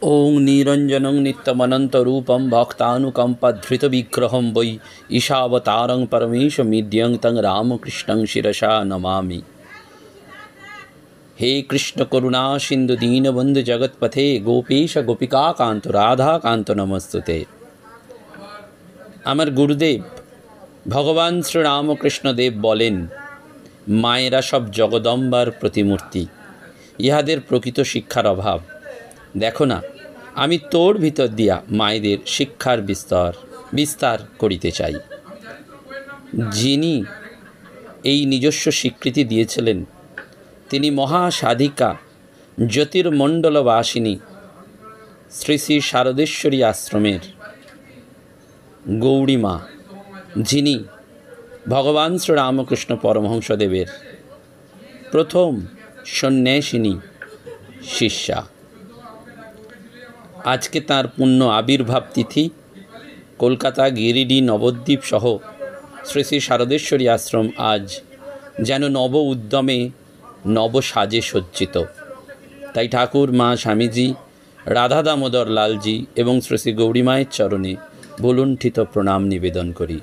ओं निरंजनं नित्यमनन्तरूपं भक्तानुकम्पधृतविग्रहं वै ईशावतारं परमेशमिद्यं तं रामकृष्णं शिरसा नमामि। हे कृष्ण करुणा सिंधु दीनबंधु जगतपथे गोपेश गोपिका कांत राधा कांत नमस्तुते। আমার গুরুদেব ভগবান শ্রীরামকৃষ্ণদেব বলেন, মায়েরা সব জগদম্বার প্রতিমূর্তি, ইহাদের প্রকৃত শিক্ষার অভাব। দেখো না, আমি তোর ভিতর দিয়া মায়েদের শিক্ষার বিস্তার করিতে চাই। যিনি এই নিজস্ব স্বীকৃতি দিয়েছিলেন তিনি মহাসাধিকা জ্যোতির্মণ্ডলবাসিনী শ্রী শ্রী শারদেশ্বরী আশ্রমের গৌরীমা, যিনি ভগবান শ্রীরামকৃষ্ণ পরমহংসদেবের প্রথম সন্ন্যাসিনী শিষ্যা। আজকে তার পুণ্য আবির্ভাব তিথি। কলকাতা, গিরিডি, নবদ্বীপ সহ শ্রী শ্রী শারদেশ্বরী আশ্রম আজ যেন নব উদ্যমে নব সাজে সজ্জিত। তাই ঠাকুর, মা, স্বামীজি, রাধা দামোদর লালজি এবং শ্রী শ্রী গৌরীমায়ের চরণে ভুলুণ্ঠিত প্রণাম নিবেদন করি।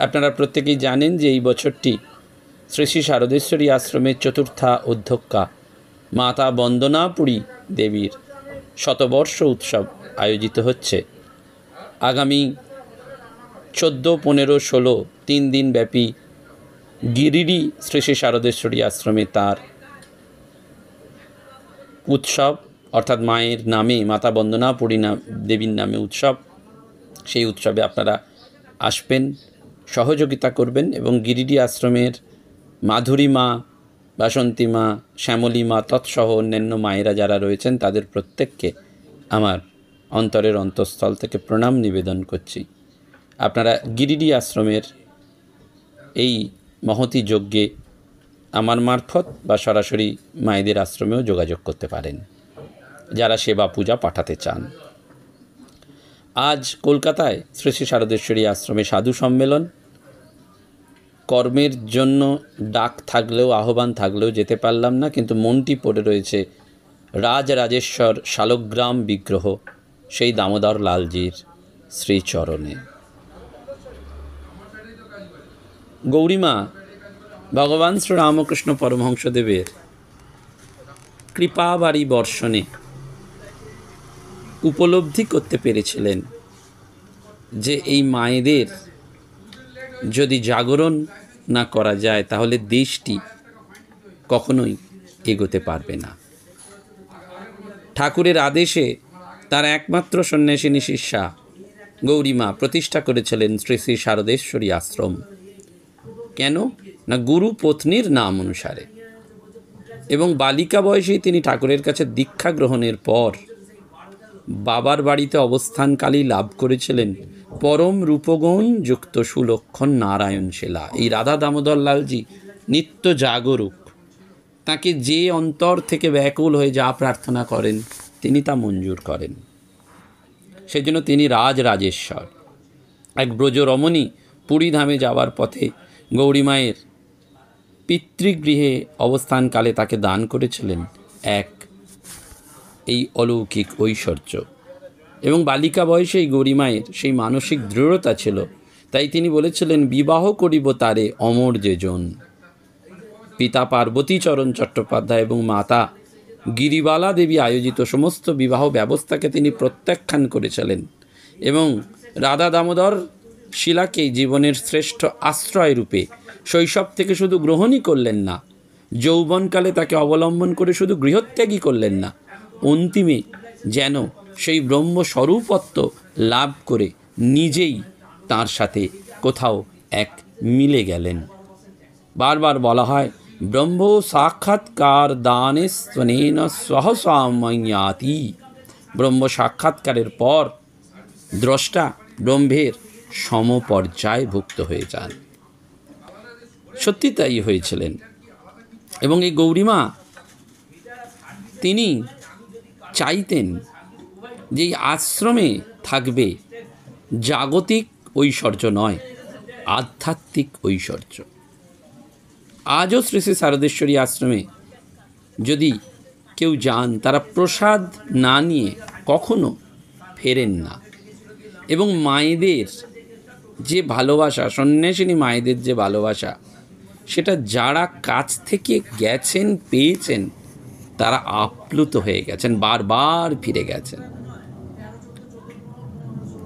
আপনারা প্রত্যেকেই জানেন যে এই বছরটি শ্রী শ্রী শারদেশ্বরী আশ্রমের চতুর্থা অধ্যক্ষা মাতা বন্দনাপুরী দেবীর শতবর্ষ উৎসব আয়োজিত হচ্ছে। আগামী 14, 15, 16 3 দিন ব্যাপী গিরিডি শ্রী শ্রী শারদেশ্বরী আশ্রমে তার উৎসব, অর্থাৎ মায়ের নামে, মাতা বন্দনাপুরী দেবীর নামে উৎসব। সেই উৎসবে আপনারা আসবেন, সহযোগিতা করবেন এবং গিরিডি আশ্রমের মাধুরী মা, বাসন্তী মা, শ্যামলী মা তৎসহ অন্যান্য মায়েরা যারা রয়েছেন তাদের প্রত্যেককে আমার অন্তরের অন্তঃস্থল থেকে প্রণাম নিবেদন করছি। আপনারা গিরিডি আশ্রমের এই মহতী যজ্ঞে আমার মারফত বা সরাসরি মায়েদের আশ্রমেও যোগাযোগ করতে পারেন যারা সেবা পূজা পাঠাতে চান। আজ কলকাতায় শ্রী শ্রী শারদেশ্বরী আশ্রমে সাধু সম্মেলন। কর্মের জন্য ডাক থাকলেও, আহ্বান থাকলেও যেতে পারলাম না, কিন্তু মনটি পড়ে রয়েছে রাজরাজেশ্বর শালগ্রাম বিগ্রহ সেই দামোদর লালজির শ্রীচরণে। গৌরীমা ভগবান শ্রীরামকৃষ্ণ পরমহংসদেবের কৃপাবাড়ি বর্ষণে উপলব্ধি করতে পেরেছিলেন যে এই মায়েদের যদি জাগরণ না করা যায় তাহলে দেশটি কখনোই এগোতে পারবে না। ঠাকুরের আদেশে তার একমাত্র সন্ন্যাসিনী শিষ্যা গৌরীমা প্রতিষ্ঠা করেছিলেন শ্রী শ্রী শারদেশ্বরী আশ্রম। কেন না, গুরু পত্নীর নাম অনুসারে। এবং বালিকা বয়সেই তিনি ঠাকুরের কাছে দীক্ষা গ্রহণের পর বাবার বাড়িতে অবস্থানকালেই লাভ করেছিলেন পরম রূপগুণ যুক্ত সুলক্ষণ নারায়ণ শিলা। এই রাধা দামোদর লালজি নিত্য জাগরুক, তাকে যে অন্তর থেকে ব্যাকুল হয়ে যা প্রার্থনা করেন তিনি তা মঞ্জুর করেন। সেজন্য তিনি রাজরাজেশ্বর। এক ব্রজরমণী পুরীধামে যাওয়ার পথে গৌরীমায়ের পিতৃগৃহে অবস্থানকালে তাকে দান করেছিলেন এই অলৌকিক ঐশ্বর্য। এবং বালিকা বয়সে এই গৌরীমায়ের সেই মানসিক দৃঢ়তা ছিল, তাই তিনি বলেছিলেন, বিবাহ করিব তারে অমর যে জন। পিতা পার্বতী চরণ চট্টোপাধ্যায় এবং মাতা গিরিবালা দেবী আয়োজিত সমস্ত বিবাহ ব্যবস্থাকে তিনি প্রত্যাখ্যান করেছিলেন এবং রাধা দামোদর শিলাকে জীবনের শ্রেষ্ঠ আশ্রয় রূপে শৈশব থেকে শুধু গ্রহণই করলেন না, যৌবনকালে তাকে অবলম্বন করে শুধু গৃহত্যাগী করলেন না, অন্তিমে যেন সেই ব্রহ্মস্বরূপত্ব লাভ করে নিজেই তার সাথে কোথাও এক মিলে গেলেন। বারবার বলা হয়, ব্রহ্ম সাক্ষাৎকার দানে স্বনেন সহসাময়াতি। ব্রহ্ম সাক্ষাৎকারের পর দ্রষ্টা ব্রহ্মের সমপর্যায়ভুক্ত হয়ে যান। সত্যি তাই হয়েছিলেন। এবং এই গৌরীমা তিনি চাইতেন যে এই আশ্রমে থাকবে জাগতিক ঐশ্বর্য নয়, আধ্যাত্মিক ঐশ্বর্য। আজও শ্রী শ্রী শারদেশ্বরী আশ্রমে যদি কেউ যান, তারা প্রসাদ না নিয়ে কখনো ফেরেন না। এবং মায়েদের যে ভালোবাসা, সন্ন্যাসিনী মায়েদের যে ভালোবাসা, সেটা যারা কাছ থেকে গেছেন, পেয়েছেন, তারা আপ্লুত হয়ে গেছেন, বারবার ফিরে গেছেন।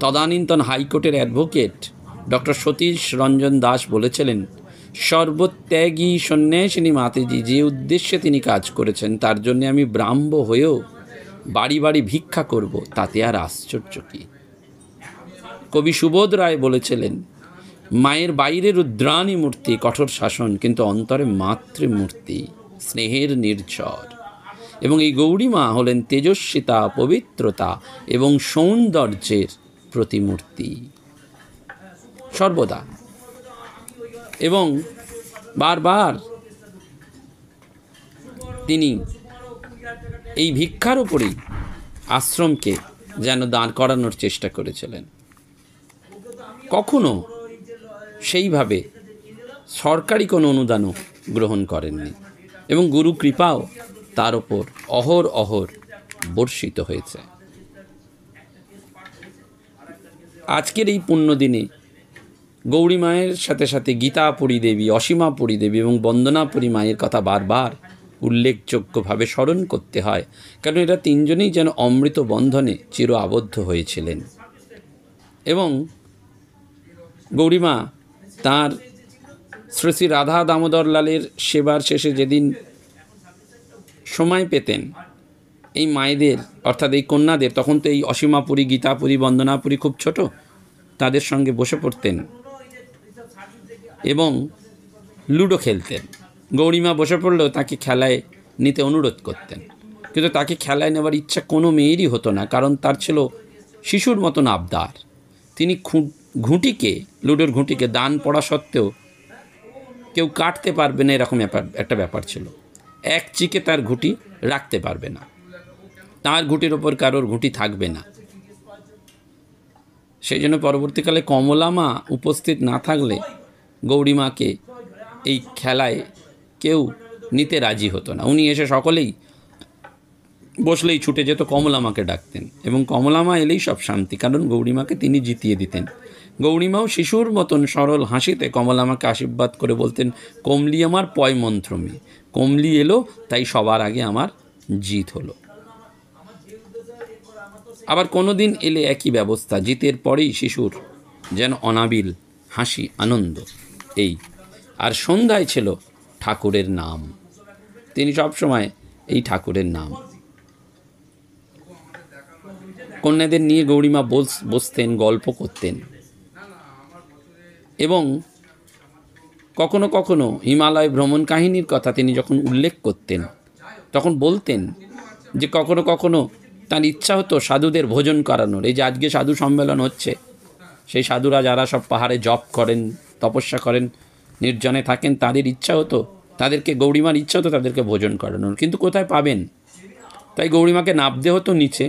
তদানীন্তন হাইকোর্টের অ্যাডভোকেট ডক্টর সতীশ রঞ্জন দাস বলেছিলেন, সর্বত্যাগী সন্ন্যাসিনী মাতাজি যে উদ্দেশ্যে তিনি কাজ করেছেন, তার জন্য আমি ব্রাহ্ম হয়েও বাড়ি বাড়ি ভিক্ষা করব, তাতে আর আশ্চর্য কী। কবি সুবোধ রায় বলেছিলেন, মায়ের বাইরে রুদ্রাণী মূর্তি, কঠোর শাসন, কিন্তু অন্তরে মাতৃমূর্তি, স্নেহের নির্ঝর। এবং এই গৌরীমা হলেন তেজস্বিতা, পবিত্রতা এবং সৌন্দর্যের প্রতিমূর্তি সর্বদা। এবং বারবার তিনি এই ভিক্ষার উপরেই আশ্রমকে যেন দাঁড় করানোর চেষ্টা করেছিলেন। কখনো সেইভাবে সরকারি কোনো অনুদানও গ্রহণ করেননি এবং গুরু কৃপাও তার ওপর অহর অহর বর্ষিত হয়েছে। আজকের এই পুণ্যদিনে গৌরী মায়ের সাথে সাথে গীতাপুরী দেবী, অসীমাপুরী দেবী এবং বন্দনাপুরী মায়ের কথা বারবার উল্লেখযোগ্যভাবে স্মরণ করতে হয়, কারণ এরা তিনজনেই যেন অমৃত বন্ধনে চির আবদ্ধ হয়েছিলেন। এবং গৌরীমা তাঁর শ্রী শ্রী রাধা দামোদর লালের সেবার শেষে যেদিন সময় পেতেন, এই মায়েদের অর্থাৎ এই কন্যাদের, তখন তো এই অসীমাপুরী, গীতাপুরী, বন্দনাপুরী খুব ছোট, তাদের সঙ্গে বসে পড়তেন এবং লুডো খেলতেন। গৌরীমা বসে পড়লেও তাকে খেলায় নিতে অনুরোধ করতেন, কিন্তু তাকে খেলায় নেওয়ার ইচ্ছা কোনো মেয়েরই হতো না, কারণ তার ছিল শিশুর মতন আবদার। তিনি ঘুঁটিকে, লুডোর ঘুঁটিকে দান পড়া সত্ত্বেও কেউ কাটতে পারবে না, এরকম একটা ব্যাপার ছিল। এক চিকে তার ঘুঁটি রাখতে পারবে না, তার ঘুঁটির ওপর কারোর ঘুঁটি থাকবে না। সেই জন্য পরবর্তীকালে কমলামা উপস্থিত না থাকলে গৌরীমাকে এই খেলায় কেউ নিতে রাজি হতো না। উনি এসে সকলেই বসলেই ছুটে যেত কমলামাকে ডাকতেন, এবং কমলামা এলেই সব শান্তি, কারণ গৌরীমাকে তিনি জিতিয়ে দিতেন। গৌরীমাও শিশুর মতন সরল হাসিতে কমলামাকে আশীর্বাদ করে বলতেন, কমলি আমার পয় মন্ত্রমী, কমলি এলো তাই সবার আগে আমার জিত হলো। আবার কোনো দিন এলে একই ব্যবস্থা, জিতের পরেই শিশুর যেন অনাবিল হাসি, আনন্দ। এই আর সন্ধ্যায় ছিল ঠাকুরের নাম, তিনি সবসময় এই ঠাকুরের নাম। কন্যাদের নিয়ে গৌরীমা বসতেন, গল্প করতেন, এবং কখনো কখনো হিমালয় ভ্রমণ কাহিনীর কথা তিনি যখন উল্লেখ করতেন, তখন বলতেন যে কখনো কখনো তার ইচ্ছা হতো সাধুদের ভোজন করানোর। এই যে আজকে সাধু সম্মেলন হচ্ছে, সেই সাধুরা যারা সব পাহাড়ে জপ করেন, তপস্যা করেন, নির্জনে থাকেন, তাদের ইচ্ছা হতো, তাদেরকে, গৌরীমার ইচ্ছা হতো তাদেরকে ভোজন করানোর, কিন্তু কোথায় পাবেন? তাই গৌরীমাকে নামতে হতো নিচে,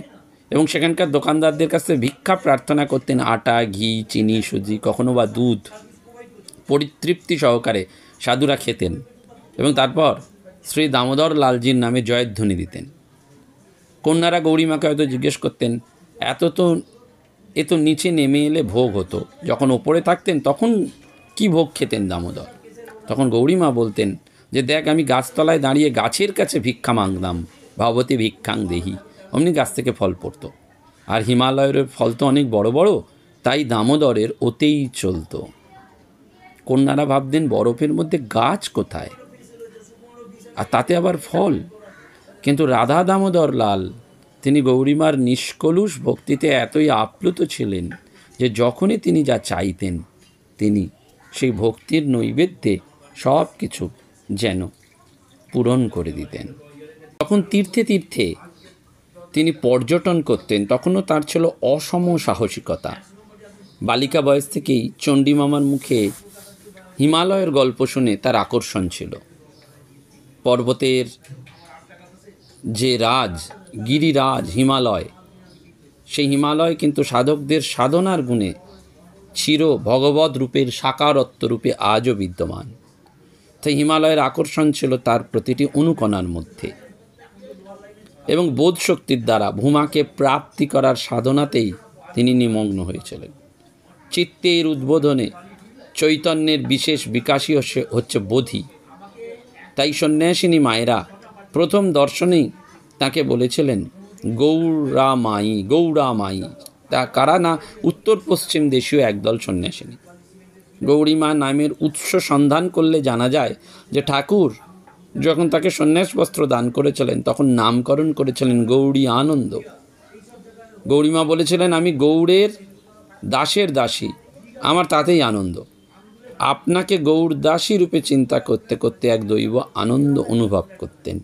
এবং সেখানকার দোকানদারদের কাছে ভিক্ষা প্রার্থনা করতেন। আটা, ঘি, চিনি, সুজি, কখনো বা দুধ পরিতৃপ্তি সহকারে সাধুরা খেতেন, এবং তারপর শ্রী দামোদর লালজির নামে জয়ধ্বনি দিতেন। কন্যারা গৌরীমাকে হয়তো জিজ্ঞেস করতেন, এ তো নিচে নেমে এলে ভোগ হতো, যখন ওপরে থাকতেন তখন কি ভোগ খেতেন দামোদর? তখন গৌরীমা বলতেন যে দেখ, আমি গাছতলায় দাঁড়িয়ে গাছের কাছে ভিক্ষা মাংতাম, ভবতী ভিক্ষাং দেহি, অমনি গাছ থেকে ফল পড়তো। আর হিমালয়ের ফল তো অনেক বড় বড়, তাই দামোদরের ওতেই চলতো। কন্যারা ভাবতেন বরফের মধ্যে গাছ কোথায়, আর তাতে আবার ফল। কিন্তু রাধা দামোদর লাল তিনি গৌরীমার নিষ্কলুষ ভক্তিতে এতই আপ্লুত ছিলেন যে যখনই তিনি যা চাইতেন, তিনি সেই ভক্তির নৈবেদ্যে সব কিছু যেন পূরণ করে দিতেন। তখন তীর্থে তীর্থে তিনি পর্যটন করতেন, তখনও তার ছিল অসম সাহসিকতা। বালিকা বয়স থেকেই চণ্ডীমামার মুখে হিমালয়ের গল্প শুনে তার আকর্ষণ ছিল। পর্বতের যে রাজ, গিরিরাজ হিমালয়, সেই হিমালয় কিন্তু সাধকদের সাধনার গুণে চির ভগবৎ রূপের সাকারত্ব রূপে আজও বিদ্যমান। তাই হিমালয়ের আকর্ষণ ছিল তার প্রতিটি অনুকণার মধ্যে, এবং বোধশক্তির দ্বারা ভূমাকে প্রাপ্তি করার সাধনাতেই তিনি নিমগ্ন হয়েছিলেন। চিত্তের উদ্বোধনে চৈতন্যের বিশেষ বিকাশই হচ্ছে বোধি। তাই সন্ন্যাসিনী মায়েরা প্রথম দর্শনেই তাকে বলেছিলেন গৌরামায়ী। গৌরামায়ী তা কারা না? উত্তর পশ্চিম দেশীয় একদল সন্ন্যাসিনী। গৌরীমা নামের উৎস সন্ধান করলে জানা যায় যে ঠাকুর যখন তাকে সন্ন্যাস বস্ত্র দান করেছিলেন তখন নামকরণ করেছিলেন গৌরী আনন্দ। গৌরীমা বলেছিলেন, আমি গৌড়ের দাসের দাসী, আমার তাতেই আনন্দ। আপনাকে গৌর দাসী রূপে চিন্তা করতে করতে এক দৈব আনন্দ অনুভব করতেন।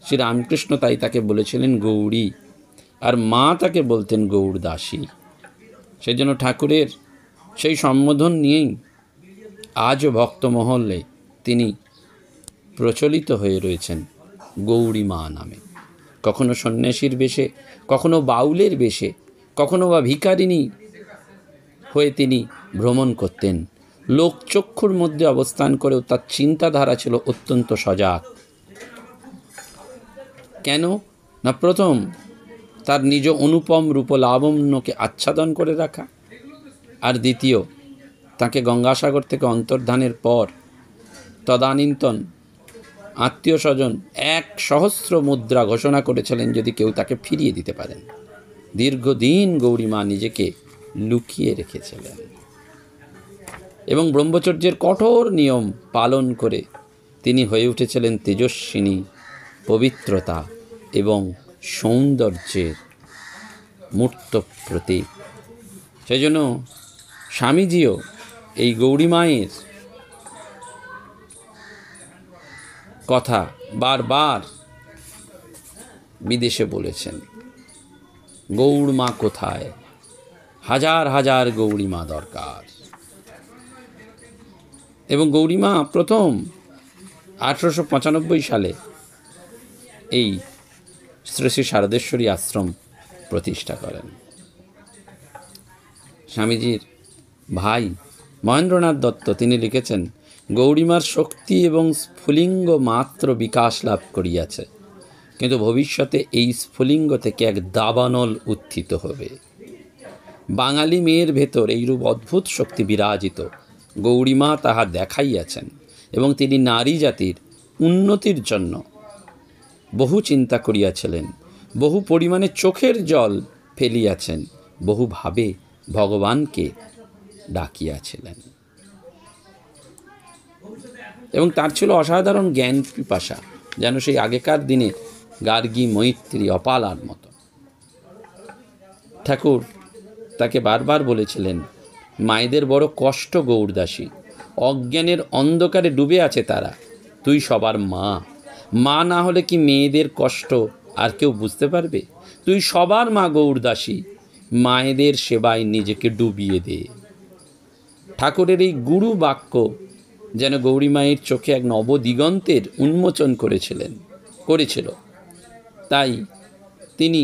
শ্রী রামকৃষ্ণ তাই তাকে বলেছিলেন গৌরী, আর মা তাকে বলতেন গৌর দাসী। সেই জন্য ঠাকুরের সেই সম্বোধন নিয়েই আজও ভক্তমহলে তিনি প্রচলিত হয়ে রয়েছেন গৌরী মা নামে। কখনো সন্ন্যাসীর বেশে, কখনো বাউলের বেশে, কখনো বা ভিখারিণী হয়ে তিনি ভ্রমণ করতেন। লোকচক্ষুর মধ্যে অবস্থান করেও তার চিন্তাধারা ছিল অত্যন্ত সজাগ। কেন না? প্রথম, তার নিজ অনুপম রূপলাবণ্যকে আচ্ছাদন করে রাখা, আর দ্বিতীয়, তাকে গঙ্গাসাগর থেকে অন্তর্ধানের পর তদানীন্তন আত্মীয় স্বজন 1,000 মুদ্রা ঘোষণা করেছিলেন যদি কেউ তাকে ফিরিয়ে দিতে পারেন। দীর্ঘদিন গৌরীমা নিজেকে লুকিয়ে রেখেছিলেন এবং ব্রহ্মচর্যের কঠোর নিয়ম পালন করে তিনি হয়ে উঠেছিলেন তেজস্বিনী, পবিত্রতা এবং সৌন্দর্যের মূর্ত প্রতীক। সেই জন্য স্বামীজিও এই গৌরীমায়ের কথা বারবার বিদেশে বলেছেন, গৌড়মা কোথায়, হাজার হাজার গৌরীমা দরকার। এবং গৌরীমা প্রথম 1895 সালে এই শ্রী শ্রী শারদেশ্বরী আশ্রম প্রতিষ্ঠা করেন। স্বামীজির ভাই মহেন্দ্রনাথ দত্ত তিনি লিখেছেন, গৌরীমার শক্তি এবং স্ফুলিঙ্গ মাত্র বিকাশ লাভ করিয়াছে, কিন্তু ভবিষ্যতে এই স্ফুলিঙ্গ থেকে এক দাবানল উত্থিত হবে। বাঙালি মেয়ের ভেতর এইরূপ অদ্ভুত শক্তি বিরাজিত, গৌরীমা তাহা দেখাইয়াছেন, এবং তিনি নারী জাতির উন্নতির জন্য বহু চিন্তা করিয়াছিলেন, বহু পরিমাণে চোখের জল ফেলিয়াছেন, বহুভাবে ভগবানকে ডাকিয়াছিলেন। এবং তার ছিল অসাধারণ জ্ঞান পিপাসা, যেন সেই আগেকার দিনে গার্গী, মৈত্রী, অপালার মতো। ঠাকুর তাকে বারবার বলেছিলেন, মায়েদের বড় কষ্ট গৌরদাসী, অজ্ঞানের অন্ধকারে ডুবে আছে তারা, তুই সবার মা, মা না হলে কি মেয়েদের কষ্ট আর কেউ বুঝতে পারবে? তুই সবার মা গৌরদাসী, মায়েদের সেবায় নিজেকে ডুবিয়ে দে। ঠাকুরের এই গুরু বাক্য যেন গৌরী মায়ের চোখে এক নবদিগন্তের উন্মোচন করেছিল। তাই তিনি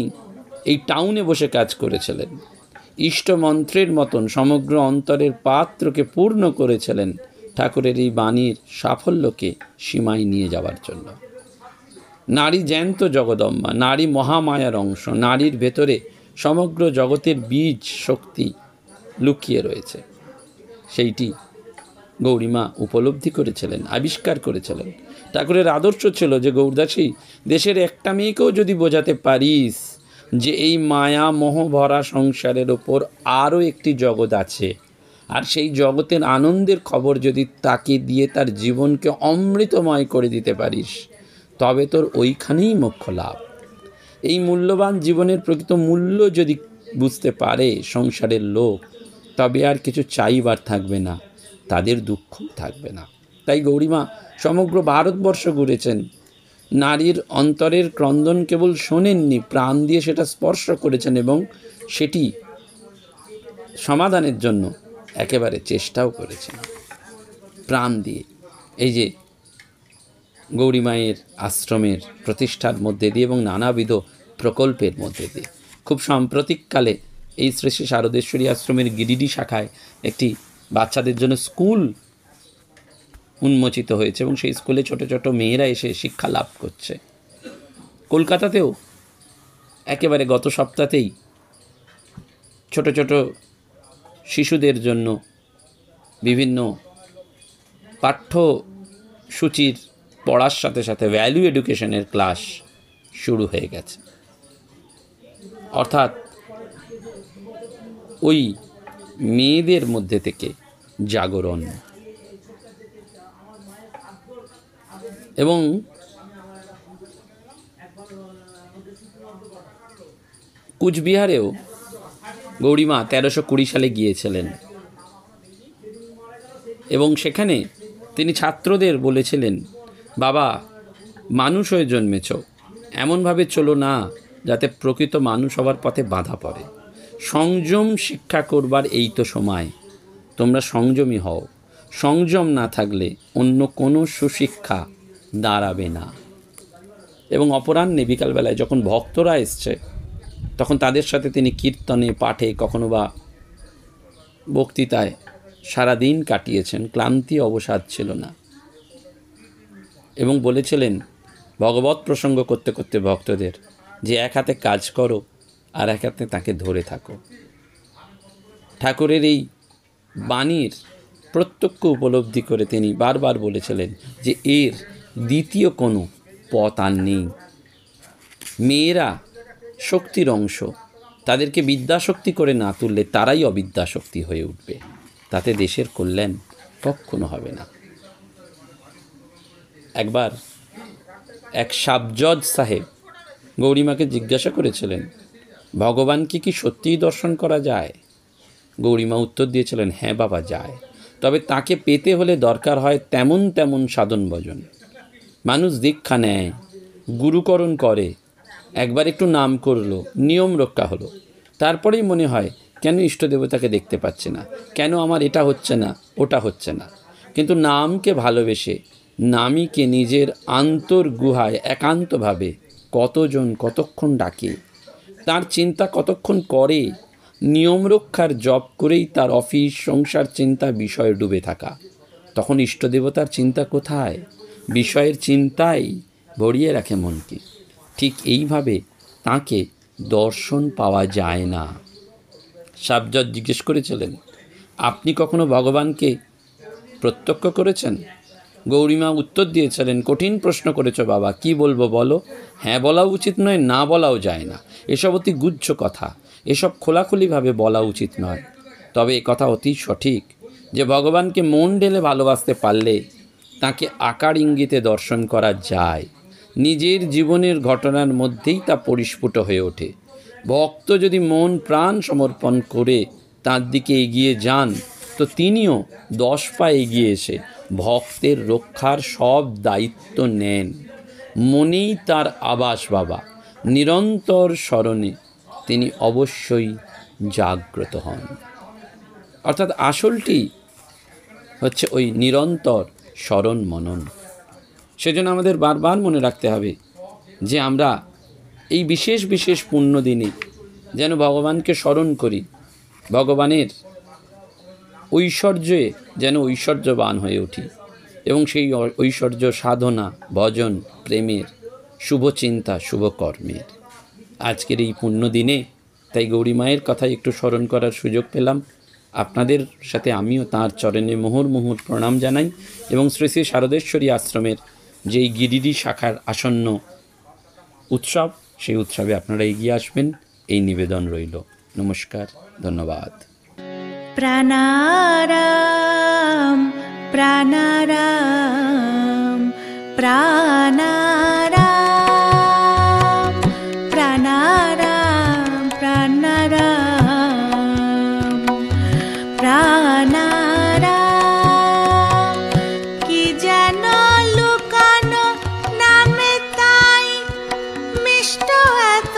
এই টাউনে বসে কাজ করেছিলেন, ইষ্টমন্ত্রের মতন সমগ্র অন্তরের পাত্রকে পূর্ণ করেছিলেন ঠাকুরের এই বাণীর সাফল্যকে সীমায় নিয়ে যাওয়ার জন্য। নারী জ্যান্ত জগদম্বা, নারী মহামায়ার অংশ, নারীর ভেতরে সমগ্র জগতের বীজ শক্তি লুকিয়ে রয়েছে, সেইটি গৌরীমা উপলব্ধি করেছিলেন, আবিষ্কার করেছিলেন। ঠাকুরের আদর্শ ছিল যে গৌরদাসী, দেশের একটা মেয়েকেও যদি বোঝাতে পারিস যে এই মায়া মোহ ভরা সংসারের ওপর আরও একটি জগৎ আছে, আর সেই জগতের আনন্দের খবর যদি তাকে দিয়ে তার জীবনকে অমৃতময় করে দিতে পারিস, তবে তোর ওইখানেই মোক্ষ লাভ। এই মূল্যবান জীবনের প্রকৃত মূল্য যদি বুঝতে পারে সংসারের লোক, তবে আর কিছু চাইবার থাকবে না, তাদের দুঃখ থাকবে না। তাই গৌরীমা সমগ্র ভারতবর্ষ ঘুরেছেন, নারীর অন্তরের ক্রন্দন কেবল শোনেননি, প্রাণ দিয়ে সেটা স্পর্শ করেছেন এবং সেটি সমাধানের জন্য একেবারে চেষ্টাও করেছেন। প্রাণ দিয়ে এই যে গৌরী মায়ের আশ্রমের প্রতিষ্ঠার মধ্যে দিয়ে এবং নানাবিধ প্রকল্পের মধ্যে দিয়ে খুব সাম্প্রতিককালে এই শ্রী শ্রী শারদেশ্বরী আশ্রমের গিরিডি শাখায় একটি বাচ্চাদের জন্য স্কুল উন্মোচিত হয়েছে এবং সেই স্কুলে ছোট ছোট মেয়েরা এসে শিক্ষা লাভ করছে। কলকাতাতেও একেবারে গত সপ্তাহেই ছোট ছোট শিশুদের জন্য বিভিন্ন পাঠ্যসূচির পড়ার সাথে সাথে ভ্যালু এডুকেশনের ক্লাস শুরু হয়ে গেছে। অর্থাৎ ওই মেয়েদের মধ্যে থেকে জাগরণ। এবং কুচবিহারেও গৌরীমা 1320 সালে গিয়েছিলেন এবং সেখানে তিনি ছাত্রদের বলেছিলেন, বাবা, মানুষ হয়ে জন্মেছ, এমনভাবে চলো না যাতে প্রকৃত মানুষ হবার পথে বাধা পড়ে। সংযম শিক্ষা করবার এই তো সময়, তোমরা সংযমী হও। সংযম না থাকলে অন্য কোনো সুশিক্ষা দাঁড়াবে না। এবং অপরাহ্নে বিকালবেলায় যখন ভক্তরা এসছে তখন তাদের সাথে তিনি কীর্তনে, পাঠে, কখনো বা বক্তৃতায় সারাদিন কাটিয়েছেন, ক্লান্তি অবসাদ ছিল না। এবং বলেছিলেন ভগবত প্রসঙ্গ করতে করতে ভক্তদের যে এক হাতে কাজ করো আর এক হাতে তাকে ধরে থাকো। ঠাকুরের এই বাণীর প্রত্যক্ষ উপলব্ধি করে তিনি বারবার বলেছিলেন যে এর দ্বিতীয় কোনো পথ আর নেই। মেয়েরা শক্তির অংশ, তাদেরকে বিদ্যাশক্তি করে না তুললে তারাই অবিদ্যাশক্তি হয়ে উঠবে, তাতে দেশের কল্যাণ কখনো হবে না। একবার এক সাবজজ সাহেব গৌরীমাকে জিজ্ঞাসা করেছিলেন, ভগবানকে কি সত্যিই দর্শন করা যায়? গৌরীমা উত্তর দিয়েছিলেন, হ্যাঁ বাবা, যায়, তবে তাকে পেতে হলে দরকার হয় তেমন তেমন সাধন ভজন। মানুষ দীক্ষা নেয়, গুরুকরণ করে, একবার একটু নাম করলো, নিয়ম রক্ষা হলো, তারপরেই মনে হয় কেন ইষ্ট দেবতাকে দেখতে পাচ্ছি না, কেন আমার এটা হচ্ছে না, ওটা হচ্ছে না। কিন্তু নামকে ভালোবেসে, নামীকে নিজের আন্তর গুহায় একান্তভাবে কতজন কতক্ষণ ডাকে, তার চিন্তা কতক্ষণ করে, নিয়ম রক্ষার জপ করেই তার অফিস সংসার চিন্তা বিষয়ে ডুবে থাকা, তখন ইষ্টদেবতার চিন্তা কোথায়? বিষয়ের চিন্তাই ভরিয়ে রাখে মনকে। ঠিক এইভাবে তাকে দর্শন পাওয়া যায় না। সাবজজ জিজ্ঞেস করেছিলেন, আপনি কখনো ভগবানকে প্রত্যক্ষ করেছেন? গৌরীমা উত্তর দিয়েছিলেন, কঠিন প্রশ্ন করেছ বাবা, কি বলবো বলো? হ্যাঁ বলা উচিত নয়, না বলাও যায় না, এসব অতি গুহ্য কথা, এসব খোলাখুলিভাবে বলা উচিত নয়। তবে এ কথা অতি সঠিক যে ভগবানকে মন ঢেলে ভালোবাসতে পারলে তাকে আকার ইঙ্গিতে দর্শন করা যায়। নিজের জীবনের ঘটনার মধ্যেই তা পরিস্ফুট হয়ে ওঠে। ভক্ত যদি মন প্রাণ সমর্পণ করে তার দিকে এগিয়ে যান তো তিনিও 10 পা এগিয়ে এসে ভক্তের রক্ষার সব দায়িত্ব নেন। মনেই তার আবাস বাবা, নিরন্তর স্মরণে তিনি অবশ্যই জাগ্রত হন। অর্থাৎ আসলটি হচ্ছে ওই নিরন্তর স্মরণ মনন। সেজন্য আমাদের বারবার মনে রাখতে হবে যে আমরা এই বিশেষ বিশেষ পুণ্য দিনে যেন ভগবানকে স্মরণ করি, ভগবানের ঐশ্বর্যে যেন ঐশ্বর্যবান হয়ে উঠি এবং সেই ঐশ্বর্য সাধনা, ভজন, প্রেমের, শুভ চিন্তা, শুভ কর্মের। আজকের এই পুণ্য দিনে তাই গৌরী মায়ের কথা একটু স্মরণ করার সুযোগ পেলাম। আপনাদের সাথে আমিও তাঁর চরণে মুহুর মুহুর প্রণাম জানাই এবং শ্রী শ্রী শারদেশ্বরী আশ্রমের যেই গিরিডি শাখার আসন্ন উৎসব, সেই উৎসবে আপনারা এগিয়ে আসবেন, এই নিবেদন রইল। নমস্কার, ধন্যবাদ। প্রাণারাম প্রাণারাম প্রাণারাম প্রাণারাম প্রাণারাম প্রাণারাম কি যেন লুকানো নামে তাই মিষ্ট এত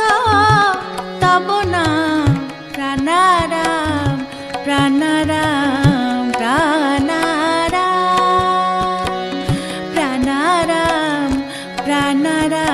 তব নাম প্রাণারাম প্রাণারাম প্রাণারাম। প্রাণারা